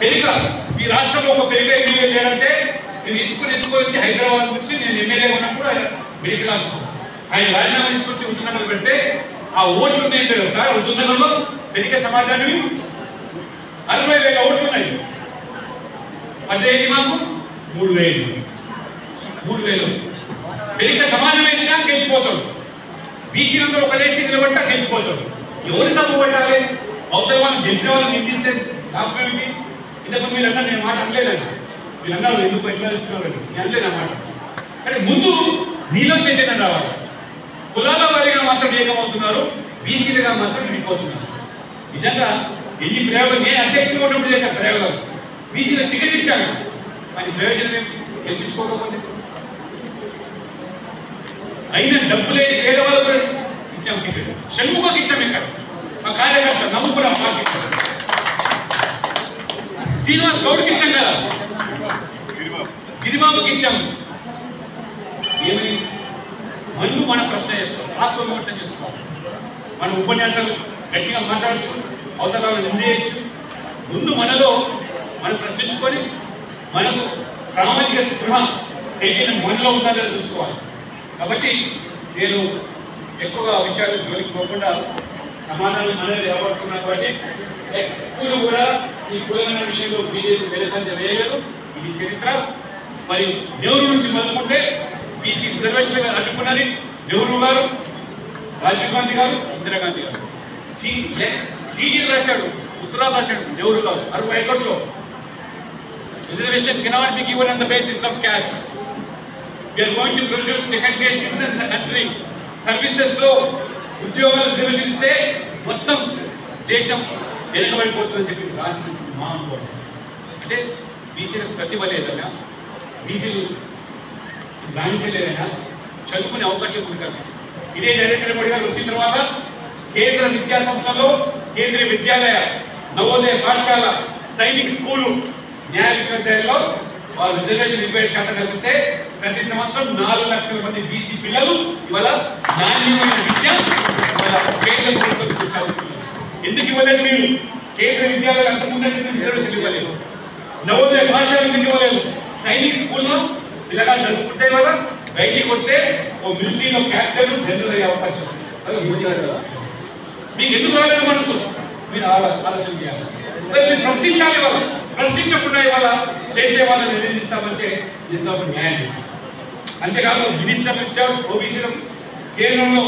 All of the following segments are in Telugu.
పెరిక ఈ రాష్ట్రంలో ఒక పెరిక ఎమ్మెల్యే లేదంటే నేను ఎత్తుకొని వచ్చి హైదరాబాద్ నుంచి నేను ఎమ్మెల్యే ఉన్నప్పుడు ఆయన మెడికల్ ఆఫీసర్ ఆయన రాజీనామా తీసుకొచ్చి హుజూర్నగర్ పెడితే ఆ ఓట్లు ఉన్నాయి కదా సార్ హుజూర్నగర్లో పెరిక సమాజానికి 60,000 ఓట్లు ఉన్నాయి. పదేది మాకు 3,000 పెరిక సమాజం వేసినా గెలిచిపోతాడు. బీసీలందరూ ఒక దేశం నిలబడ్డా గెలిచిపోతాడు. ఎవరిని నమ్ము పట్టాలి? అవతల వాళ్ళు గెలిచిన వాళ్ళని నిందిస్తే కాకపోయింది. ఇంతకు మీరన్నా నేను మాట అనలేదండి. మీరన్నా ఎందుకు ఎట్లా ఇస్తున్నారు నేను అనలేదు అన్నమాట. కానీ ముందు నీలో చైతన్యం రావాలి. కులాల వారీగా మాత్రం ఏకమవుతున్నారు, బీసీలుగా మాత్రం విడిపోతున్నారు. నిజంగా ఎన్ని ప్రయోగాలు నేను అధ్యక్షులు ఉన్నప్పుడు చేశాను ప్రయోగాలు. బీసీలకు టికెట్ ఇచ్చాను, అది ప్రయోజనం ఏమి? గెలిపించుకోకపోతే అయినా డబ్బు లేని పేదవాళ్ళు కూడా ఇచ్చాం టికెట్. షణ్ముఖకి ఇచ్చాం, ఇక్కడ మా కార్యకర్త నమ్ముకున్నాం, మాకు ఇచ్చాం. శ్రీనివాస్ గౌడ్కి ఇచ్చాం కదా, గిరిబాబుకి ఇచ్చాము. ఏమని మళ్ళీ మన ప్రశ్న చేసుకోవాలి, ఆత్మవిమర్శ చేసుకోవాలి. మన ఉపన్యాసాలు గట్టిగా మాట్లాడచ్చు, అవతల నిందేయచ్చు. ముందు మనలో మనం ప్రశ్నించుకొని మనకు సామాజిక స్పృహ చైతన్యం మనలో ఉండాలో చూసుకోవాలి. కాబట్టి నేను ఎక్కువగా విషయాలు జోలికి పోకుండా సమాధానం మనల్ని నిలబడుతున్నాను. కాబట్టి ఎప్పుడు కూడా ఈ కులమైన విషయంలో బీజేపీ వెలుసంజ వేయలేదు. ఇది చరిత్ర. మరి నెహ్రూ నుంచి మొదలుకుంటే బీసీ రిజర్వేషన్ అడ్డుకున్నది నెహ్రూ గారు, రాజీవ్ గాంధీ గారు, ఇందిరాగాంధీ గారు. చీటీ రాశాడు, ఉత్తరాలు రాశాడు నెహ్రూ గారు 61లో. Reservation cannot be given on the basis of caste. We are going to produce second-grade citizens in the country. Services లో ఉద్యోగాలు రిజర్వేషన్ ఇస్తే మొత్తం దేశం వెనుకబడిపోతుందని చెప్పి రాసిన మహానుభావుడు. అంటే బీసీలకు ప్రతిభ లేదన్నా, బీసీలు రాణించలేదన్నా, చదువుకునే అవకాశం ఉంది కల్పించారు. ఇదే నరేంద్ర మోడీ గారు వచ్చిన తర్వాత కేంద్ర విద్యా సంస్థల్లో కేంద్రీయ విద్యాలయ, నవోదయ పాఠశాల, సైనిక్ స్కూలు, న్యాయ విశ్వవిద్యాలయంలో వాళ్ళు రిజర్వేషన్ 27% కల్పిస్తే ప్రతి సంవత్సరం 4 లక్షల మంది బీసీ పిల్లలు ఇవాళ నాణ్యమైన విద్య ఇవాళ కేంద్ర ప్రభుత్వం చదువుతున్నారు. ఎందుకు ఇవ్వలేదు మీరు? కేంద్ర విద్యాలయాలు అంతకుముందు రిజర్వేషన్ ఇవ్వలేదు, నవోదయ పాఠశాల ఎందుకు ఇవ్వలేదు? సైనిక్ స్కూల్లో పిల్లగాలు చదువుకుంటే వల్ల బయటికి వస్తే ఓ మిలిటరీలో క్యాప్టెన్ జనరల్ అయ్యే అవకాశం మీకు ఎందుకు రాలేదు? మనసు మీరు ఆలోచన చేయాలి. మీరు ప్రశ్నించాలి. వాళ్ళ ప్రశ్నించకుండా ఇవాళ చేసే వాళ్ళని నివేదిస్తామంటే ఎంతో న్యాయం. అంతేకాదు మినిస్టర్లు ఇచ్చారు, ఓబీసీలు కేంద్రంలో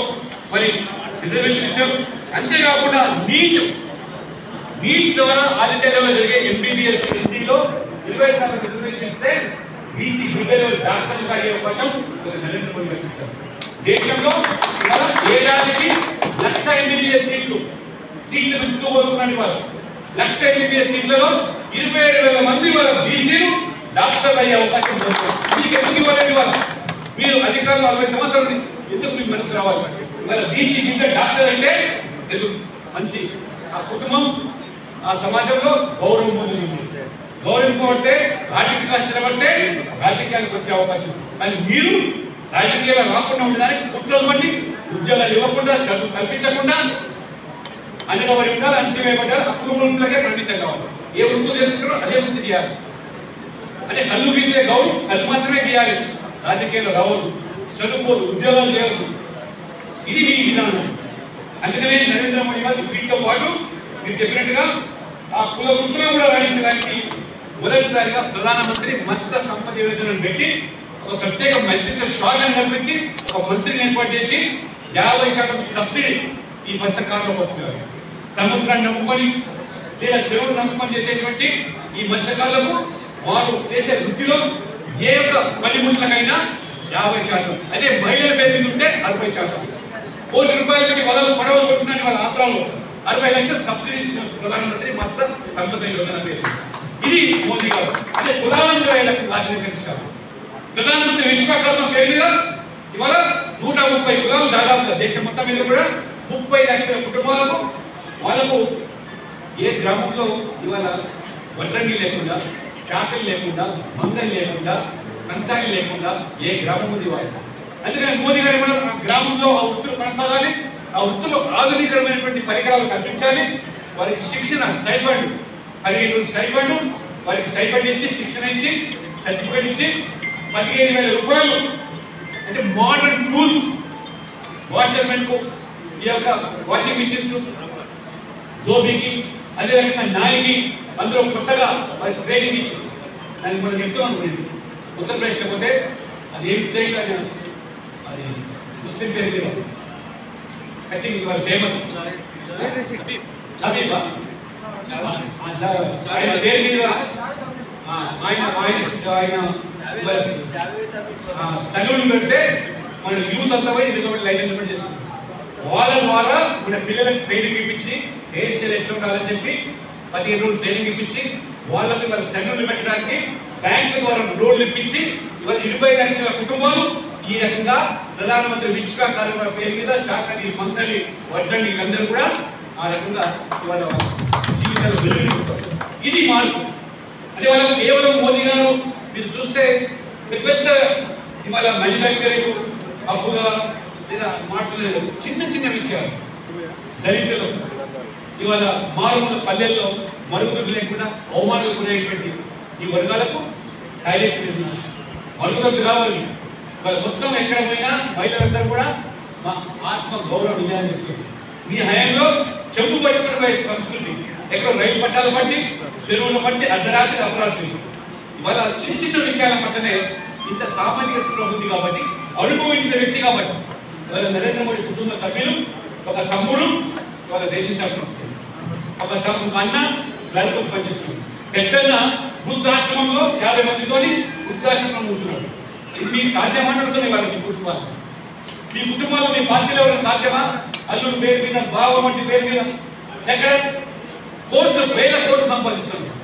మరి రిజర్వేషన్ ఇచ్చారు. అంతేకాకుండా నీట్ ద్వారా ఆల్ ఇండియా లెవెల్ జరిగే ఎంబీబీఎస్ హిందీలో 20% రిజర్వేషన్ ఇస్తే బీసీ విద్యలో డాక్టర్లు అయ్యే అవకాశం నరేంద్ర మోడీ గారు ఇచ్చారు. దేశంలో ఇవాళ ఏడాదికి 1,00,000 ఎంబీబీఎస్ సీట్లు పెంచుకోబోతున్నాడు. ఇవాళ 1,00,000 ఎంబీబీఎస్ సీట్లలో 27,000 మంది వాళ్ళ బీసీలు డాక్టర్లు అయ్యే అవకాశం దొరుకుతుంది. మీకు ఎందుకు ఇవ్వలేదు? ఇవాళ మీరు అధికారులు 40 సంవత్సరాలు ఎందుకు మీకు మనసు రావాలి? ఇవాళ బీసీ కింద డాక్టర్ అంటే మంచి ఆ కుటుంబం, ఆ సమాజంలో గౌరవం పొందుతుంది. గౌరవింపబడితే ఆర్థికంగా స్థిరపడితే రాజకీయానికి వచ్చే అవకాశం. కానీ మీరు రాజకీయాలు రాకుండా ఉండడానికి కుట్రలు పట్టి ఉద్యోగాలు ఇవ్వకుండా, చదువు కల్పించకుండా అనేక వారి ఉండాలి, అంచవేయబడ్డారు. అప్పుడు వృత్తులకే పరిమితం కావాలి. ఏ వృత్తులు చేసుకుంటారో అదే వృత్తి చేయాలి. అంటే కళ్ళు గీసే గౌరవం కళ్ళు మాత్రమే గీయాలి, రాజకీయాలు రావద్దు, చదువుకోదు, ఉద్యోగాలు చేయవద్దు. ఇది మీ విధానం. అందుకనే నరేంద్ర మోడీ గారు వీటితో పాటు మీరు చెప్పినట్టుగా ఆ కుల వృత్తులను కూడా రాణించడానికి మొదటిసారిగా ప్రధానమంత్రి మత్స్య సంపద యోజనను పెట్టి ఒక ప్రత్యేక మంత్రిత్వ శాఖను కల్పించి ఒక మంత్రిని ఏర్పాటు చేసి 50% సబ్సిడీ ఈ మత్స్యకారులకు వస్తున్నారు. సముద్రాన్ని నమ్ముకొని లేదా చెరువులు నమ్ముకొని చేసేటువంటి ఈ మత్స్యకారులకు వారు చేసే వృత్తిలో ఏ ఒక్క పనిముట్లకైనా 50%, అదే మహిళల పేరు ఉంటే 60%. ₹1 కోటి పెట్టి వలలు పడవలు కొట్టున్నాయి వాళ్ళ ఆంధ్రాలో 60 లక్షలు సబ్సిడీ ఇస్తున్నారు ప్రధానమంత్రి మత్స్య సంపద యోజన పేరు. ఇది మోదీ గారు అంటే కులాలను రాజ్యాంగం. ప్రధానమంత్రి విశ్వకర్మ పేరు మీద ఇవాళ 130 కులాలు దాదాపుగా దేశం మొత్తం మీద కూడా 30 లక్షల కుటుంబాలకు వాళ్ళకు ఏ గ్రామంలో ఇవాళ వడ్రంగి లేకుండా, చాకలి లేకుండా, మంగళి లేకుండా, కంచాలి లేకుండా ఏ గ్రామం ఉంది వాళ్ళు. అందుకని మోదీ గారు గ్రామంలో ఆ వృత్తులు కొనసాగాలి, ఆ వృత్తులు ఆధునికమైనటువంటి పరికరాలు కల్పించాలి, వారికి శిక్షణ స్టైఫండ్ 15,000 స్టైఫండ్, వారికి స్టైఫండ్ ఇచ్చి శిక్షణ ఇచ్చి సర్టిఫికేట్ ఇచ్చి 15,000 రూపాయలు అంటే మోడర్న్ టూల్స్ వాషర్మెన్కు ఈ యొక్క వాషింగ్ మిషన్స్ దోబీకి అదే రకంగా నాయికి అందులో కొత్తగా వారికి ట్రైనింగ్ ఇచ్చి దానికి మనం చెప్తూ అనుకునేది ఉత్తరప్రదేశ్లో పోతే అది ఏం స్టేట్ అని అది ముస్లిం పేరు మీద కటింగ్ ఇవాళ ఫేమస్ హబీబా ఆయన పేరు మీద ఆయన సలూన్ పెడితే మన యూత్ అంతా పోయి ఇది లైన్ ఇంప్లిమెంట్ చేస్తుంది. వాళ్ళ ద్వారా మన పిల్లలకు ట్రైనింగ్ ఇప్పించి హెయిర్ స్టైల్ ఎట్లా ఉండాలని చెప్పి 15 రోజులు ట్రైనింగ్ ఇప్పించి వాళ్ళకి వాళ్ళ సలూన్లు పెట్టడానికి బ్యాంకు ద్వారా లోన్లు ఇప్పించి ఇవాళ 20 లక్షల కుటుంబాలు ఈ రకంగా ప్రధానమంత్రి విశ్వకర్మ పేరు మీద చాకలి మంగళి వడ్డని వీళ్ళందరూ కూడా ఆ రకంగా ఇవాళ జీవితాలు వెలుగుతుంటారు. ఇది మార్పు. అంటే వాళ్ళకి కేవలం మోదీ గారు మీరు చూస్తే పెద్ద పెద్ద ఇవాళ మ్యానుఫ్యాక్చరింగ్ అప్పుగా లేదా మాట్లాడలేదు చిన్న చిన్న విషయాలు దళితులు ఇవాళ మారుమూల పల్లెల్లో మరుగుదొడ్లు లేకుండా అవమానాలు గురైనటువంటి ఈ వర్గాలకు టాయిలెట్ నిర్మించి మరుగుదొడ్లు కావాలి. వాళ్ళ మొత్తం ఎక్కడ పోయినా మహిళలందరూ కూడా మా ఆత్మ గౌరవం ఇవ్వాలని చెప్తుంది. మీ హయాంలో చెంపు పట్టుకుని పోయే సంస్కృతి ఎక్కడ రైలు పట్టాలు బట్టి చెరువులు బట్టి అర్ధరాత్రి అపరాత్రి ఇవాళ చిన్న చిన్న విషయాల పక్కనే ఇంత సామాజిక స్థితిలో ఉంది కాబట్టి అనుభవించిన వ్యక్తి కాబట్టి ఇవాళ నరేంద్ర మోడీ కుటుంబ సభ్యులు ఒక తమ్ముడు ఇవాళ దేశ చక్రం ఒక అన్న దళితులు పనిచేస్తుంది. పెద్దన్న వృద్ధాశ్రమంలో 50 మందితో వృద్ధాశ్రమం ఉంటున్నాడు. ఇది మీకు సాధ్యమంటుంది వాళ్ళ మీ కుటుంబాలు మీ కుటుంబాల్లో మీ పార్టీలో ఎవరైనా సాధ్యమా? అల్లుడు పేరు మీద బావ వంటి పేరు మీద ఎక్కడ కోట్లు వేల కోట్లు సంపాదిస్తున్నారు.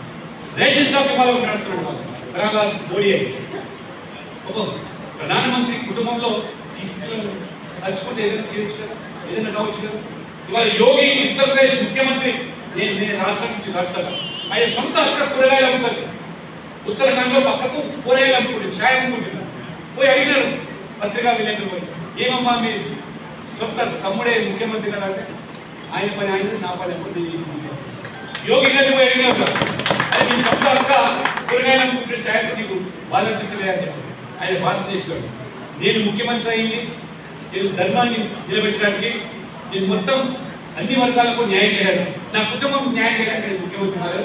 రేషన్ షాప్ వాళ్ళు నడుపుతున్నాడు మోడీ ఒక ప్రధానమంత్రి కుటుంబంలో ఈ స్థితిలో తలుచుకుంటే ఏదైనా చేయొచ్చు కదా, ఏదైనా కావచ్చు కదా. ఇవాళ యోగి ఉత్తరప్రదేశ్ ముఖ్యమంత్రి నేను రాష్ట్రం నుంచి రాజ్యసభ ఆయన సొంత అక్కడ కూరగాయలు అమ్ముతారు. ఉత్తరాఖండ్లో పక్కకు కూరగాయలు అమ్ముకుంటుంది, ఛాయ్ అమ్ముకుంటున్నారు. పోయి అడిగినారు పత్రికా విలేకరులు పోయి ఏమమ్మా మీ సొంత తమ్ముడే ముఖ్యమంత్రి కదా అంటే ఆయన పని ఆయన నా పని ఎప్పుడు యోగి గారిని పోయి అడిగినారు అది మీ సొంత అక్క కూరగాయలు అమ్ముకుంటే ఛాయ్ నీకు బాధ అనిపిస్తలే అని చెప్పి ఆయన బాధ్యత చెప్పాడు. నేను ముఖ్యమంత్రి అయింది నేను ధర్మాన్ని నిలబెట్టడానికి నేను మొత్తం అన్ని వర్గాలకు న్యాయం చేయడానికి నా కుటుంబం న్యాయం చేయడానికి నేను ముఖ్యమంత్రి కాదు.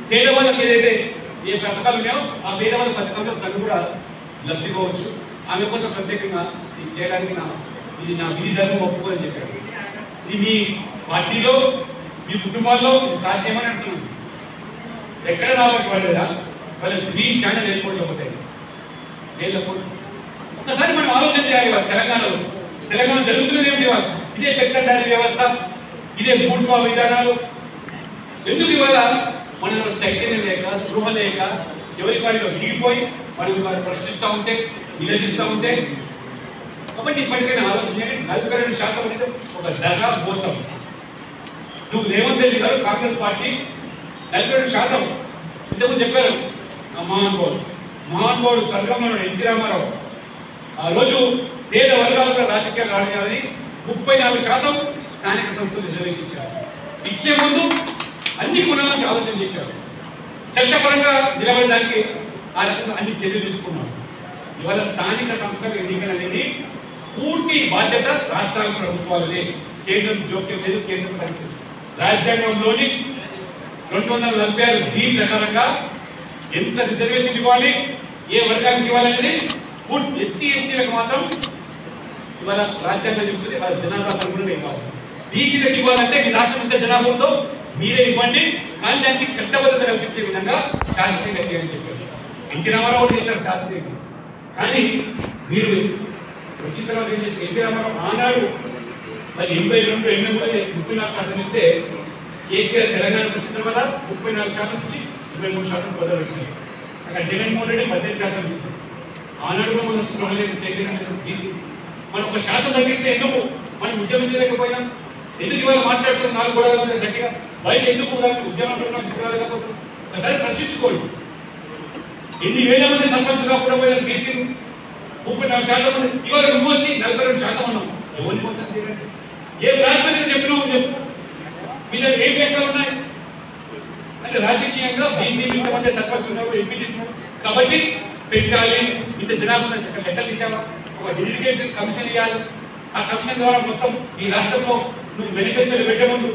పేదవాళ్ళకి ఏదైతే ఏ పథకాలు ఉన్నాయో ఆ పేదవాళ్ళ పథకంలో తను కూడా లబ్ధిపోవచ్చు. ఆమె కోసం ప్రత్యేకంగా ఇది చేయడానికి ఇది నా విధి ధర్మం ఒప్పుకోదని చెప్పాడు. ఇది మీ పార్టీలో మీ కుటుంబాల్లో ఇది సాధ్యమని అంటున్నాను. ఎక్కడ రాబట్టి పడలేదా వాళ్ళ గ్రీన్ ఛానల్ వెళ్ళిపోతే ఒక్కసారి మనం ఆలోచన చేయాలి. వాళ్ళు తెలంగాణ జరుగుతున్నది ఏమిటి? వాళ్ళు ఇదే పెద్ద డాడీ వ్యవస్థ, ఇదే మూర్ఖ విధానాలు. ఎందుకు ఇవాళ మనలో చైతన్యం లేక స్పృహ లేక ఎవరి వారిలో దిగిపోయి మనం వారు ప్రశ్నిస్తూ ఉంటే నిలదీస్తూ ఉంటే కాబట్టి ఇప్పటికైనా ఆలోచన చేయండి. 42% అనేది ఒక దగా మోసం. నువ్వు రేవంత్ రెడ్డి గారు కాంగ్రెస్ పార్టీ 42% ఇంతకుముందు చెప్పారు మహానుభావుడు స్వర్గంలో ఎన్టీ రామారావు ఆ రోజు పేద వర్గాలకు రాజకీయాలు రానియాలని 34% స్థానిక సంస్థలు రిజర్వేషన్ ఇచ్చారు. ఇచ్చే ముందు అన్ని కులాలకు ఆలోచన చేశారు. చట్టపరంగా నిలబడడానికి ఆ రకంగా అన్ని చర్యలు తీసుకున్నారు. ఇవాళ స్థానిక సంస్థల ఎన్నికలు అనేది పూర్తి బాధ్యత రాష్ట్రాల ప్రభుత్వాలనే. కేంద్రం జోక్యం లేదు. కేంద్రం పరిస్థితి రాజ్యాంగంలోని 246 D ప్రకారంగా ఎంత రిజర్వేషన్ ఇవ్వాలి, ఏ వర్గానికి ఇవ్వాలనేది ఎస్సీ ఎస్టీలకు మాత్రం ఇవాళ రాజ్యాంగం చెబుతుంది. వాళ్ళ జనాభా తరపున ఇవ్వాలి. బీసీలకు ఇవ్వాలంటే మీ రాష్ట్రం ఎంత జనాభా ఉందో మీరే ఇవ్వండి, కానీ దానికి చట్టబద్ధత కల్పించే విధంగా శాస్త్రీయంగా చేయాలని చెప్పారు. ఎన్టీ రామారావు చేశారు శాస్త్రీయంగా. కానీ మీరు వచ్చిన తర్వాత ఏం చేశారు? ఎన్టీ రామారావు ఆనాడు మరి 82, 83, 34% ఇస్తే కేసీఆర్ తెలంగాణకు వచ్చిన తర్వాత 34% నుంచి 23% పొందబెట్టింది. అక్కడ జగన్మోహన్ రెడ్డి 18% ఇస్తుంది. ఆనాడు మన స్పృహ లేదు, చైతన్యం లేదు. బీసీ మనం 1% తగ్గిస్తే ఎందుకు మనం ఉద్యమించలేకపోయినాం? ఎందుకు ఇవాళ మాట్లాడుతున్న నాకు కూడా గట్టిగా బయట ఎందుకు ఉద్యమం తీసుకురాలేకపోతున్నాం? ఒకసారి ప్రశ్నించుకోండి. ఎన్ని వేల మంది సర్పంచుగా కూడా పోయిన బీసీలు 34% మంది ఇవాళ నువ్వు వచ్చి 42% ఉన్నావు. ఎవరిని మోసం చేయండి? ఏ ప్రాతిపదికన చెప్పినావు చెప్పు. మీ దగ్గర ఏం లెక్కలు ఉన్నాయి? అంటే రాజకీయంగా బీసీ ఇంతమంది సర్పంచ్ ఉన్నారు, ఎంపీటీసీ ఉన్నారు కాబట్టి పెంచాలి. ఇంత జనాభా లెక్కలు తీసావా? ఒక డెడికేటెడ్ కమిషన్ ఇవ్వాలి. ఆ కమిషన్ ద్వారా మొత్తం ఈ రాష్ట్రంలో నువ్వు మేనిఫెస్టోలు పెట్టే ముందు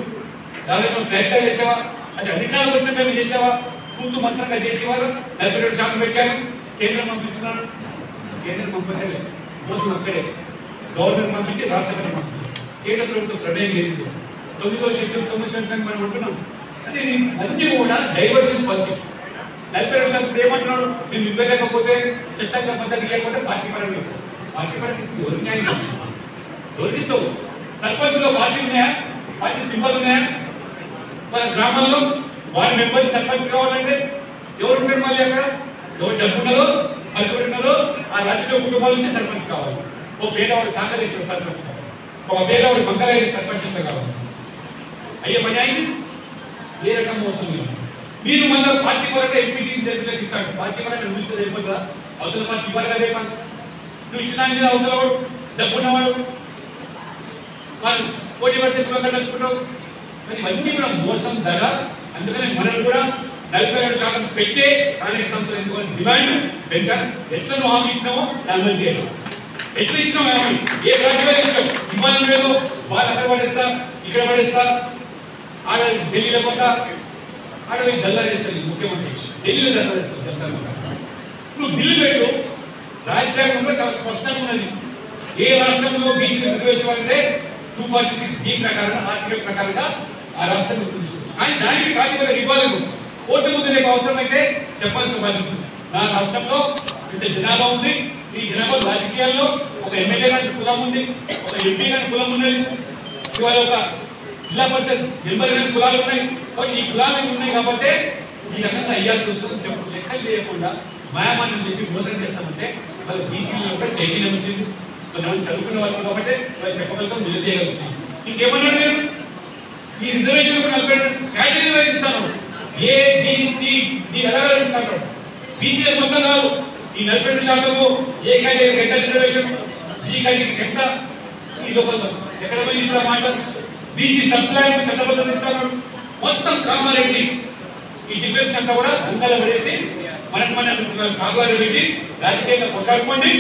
దాని నువ్వు ప్రయత్నం చేసావా? అది అధికారులు వచ్చినట్టు చేసావా? పూర్తి మంత్రంగా చేసేవారు 47% పెట్టారు. కేంద్రం పంపిస్తున్నాడు, కేంద్రం పంపించలేదు, మోసం అక్కడే గవర్నమెంట్ పంపించి రాష్ట్రపతి పంపించారు. కేంద్ర ప్రభుత్వం ప్రమేయం లేదు. 9వ షెడ్యూల్ 9% మనం అంటున్నాం. అంటే అన్నీ కూడా డైవర్షన్ పాలిటిక్స్. 47% ఏమంటున్నాడు? మేము ఇవ్వలేకపోతే చట్టంగా పద్ధతి లేకపోతే పార్టీ పరంగా ఇస్తాం. పార్టీ పరంగా ఇస్తుంది ఎవరి న్యాయం? ఎవరికి ఇస్తావు? సర్పంచ్లో పార్టీ ఉన్నాయా? పార్టీ సింబల్ ఉన్నాయా? మన గ్రామాల్లో వారి మెంబర్ని సర్పంచ్ కావాలంటే ఎవరు ఉంటారు? మళ్ళీ అక్కడ ఎవరు డబ్బు ఉన్నదో పలుకుబడి ఉన్నదో ఆ రాజకీయ కుటుంబాల నుంచి సర్పంచ్ కావాలి. ఓ పేదవాడు సాగరేశ్వర సర్పంచ్ కావాలి, ఒక పేదవాడు మంగళగిరి సర్పంచ్ అంతా కావాలి. అయ్యే పని అయింది. ఏ రకం మోసం లేదు. మీరు మళ్ళీ పార్టీ పరంగా ఎంపీటీసీ సభ్యులకు ఇస్తాడు. పార్టీ పరంగా నువ్వు ఇస్తే అయిపోతుందా? అవతల పార్టీ ఇవ్వాలి రేపా? నువ్వు ఇచ్చిన మీద అవతలవాడు డబ్బున్నవాడు వాళ్ళు పోటీ పడితే కులకడ నచ్చుకుంటావు. కానీ ఇవన్నీ కూడా మోసం ధర. అందుకనే మనం కూడా 47% పెట్టే స్థానిక సంస్థలు ఎందుకని డిమాండ్ పెంచాలి. ఎట్లా నువ్వు హామీ ఇచ్చినామో అమలు చేయాలి. ఎట్లా ఇచ్చినావు హామీ? ఏ ప్రాంతంలో ఇచ్చావు? ఇవ్వాలి లేదు. వాళ్ళు అక్కడ పడేస్తా, ఇక్కడ పడేస్తా, ఆడ ఢిల్లీలో కొంత ఆడ దల్లా చేస్తారు. ముఖ్యమంత్రి ఢిల్లీలో దల్లా చేస్తారు. నువ్వు బిల్లు పెట్టు. రాజ్యాంగంలో చాలా స్పష్టంగా ఉన్నది. ఏ రాష్ట్రంలో బీసీ రిజర్వేషన్ అంటే 246D ప్రకారం ఆర్టికల్ ప్రకారంగా ఆ రాష్ట్రం గుర్తించుకుంది. కానీ దానికి ప్రాతిపదిక ఇవ్వాలి. కోర్టు ముందు రేపు అవసరమైతే చెప్పాల్సిన బాధ్యత ఉంది. నా రాష్ట్రంలో ఇంత జనాభా ఉంది. ఈ జనాభా రాజకీయాల్లో ఒక ఎమ్మెల్యే గారి కులం ఉంది, ఒక ఎంపీ గారి కులం ఉన్నది, ఇవాళ ఒక జిల్లా పరిషత్ మెంబర్ గారి కులాలు ఉన్నాయి. ఈ కులాలు ఉన్నాయి కాబట్టి ఈ రకంగా అయ్యాల్సి వస్తుందని చెప్పడం లెక్కలు చేయకుండా మాయామాన్ని చెప్పి మోసం చేస్తామంటే వాళ్ళ బీసీలో కూడా చైతన్యం వచ్చింది. కొంతమంది చదువుకున్న వాళ్ళు కాబట్టి వాళ్ళు చెప్పగలుగుతాం, నిలదీయగలుగుతాం. ఇంకేమన్నాడు నేను? ఈ రిజర్వేషన్ కూడా 40 కేటగిరీ వైజ్ ఇస్తాను. ABCD ఎలా ఇస్తాను? బీసీ మొత్తం కాదు. ఈ 42% ఏ కేటగిరీకి ఎంత రిజర్వేషన్, బి కేటగిరీకి ఎంత, ఈ లోపల ఎక్కడ పోయి ఇక్కడ మాట బీసీ సప్లై చట్టబద్ధం ఇస్తాను. మొత్తం కామారెడ్డి ఈ డిఫెన్స్ అంతా కూడా దంగల పడేసి మనకు మన కాగారు పెట్టి రాజకీయంగా కొట్టాడుకోండి,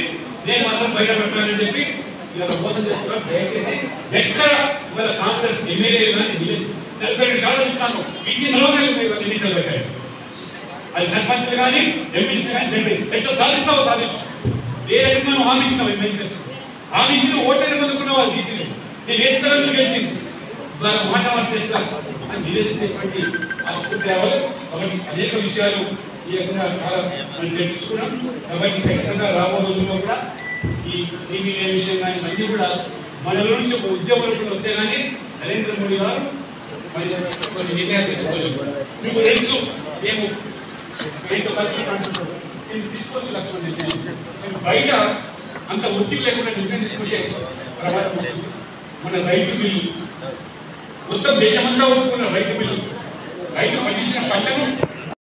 నేను మాత్రం బయట పెట్టాలని చెప్పి ఇలా మోసం చేస్తున్నారు. దయచేసి ఎక్కడ ఇవాళ కాంగ్రెస్ ఎమ్మెల్యేలు కానీ 42% ఇస్తాను ఇచ్చిన ఎన్నికలు పెట్టారు. అది సర్పంచ్లు కానీ ఎంపీసీ కానీ చెప్పి ఎట్లా సాధిస్తావో సాధించు. ఏ రకంగా నువ్వు హామీ ఇచ్చినావు? ఎమ్మెల్యే హామీ ఇచ్చిన ఓటర్ని పొందుకున్న వాళ్ళు బీసీలు నేను వేస్తానని గెలిచింది. ఇవాళ మాట వస్తే ఎట్లా అని నిలదీసేటువంటి ఆస్పత్రి రావాలి. కాబట్టి అనేక విషయాలు ఈ రకంగా చాలా మనం చర్చించుకున్నాం. కాబట్టి ఖచ్చితంగా రాబో రోజుల్లో కూడా ఈ క్రిమినల్ విషయం కానీ ఇవన్నీ కూడా మన నుంచి ఒక ఉద్యోగులు వస్తే కానీ నరేంద్ర మోడీ గారు మరి కొన్ని నిర్ణయాలు తీసుకోలేదు. మీకు తెలుసు మేము ఎంత పరిస్థితి అంటున్నాడు. నేను తీసుకోవచ్చు లక్ష్యం నిర్ణయం. కానీ బయట అంత ఒత్తిడి లేకుండా నిర్ణయం తీసుకుంటే ప్రభావం వస్తుంది. మన రైతు బిల్లు మొత్తం దేశమంతా ఒప్పుకున్న రైతు బిల్లు, రైతు పండించిన పంటను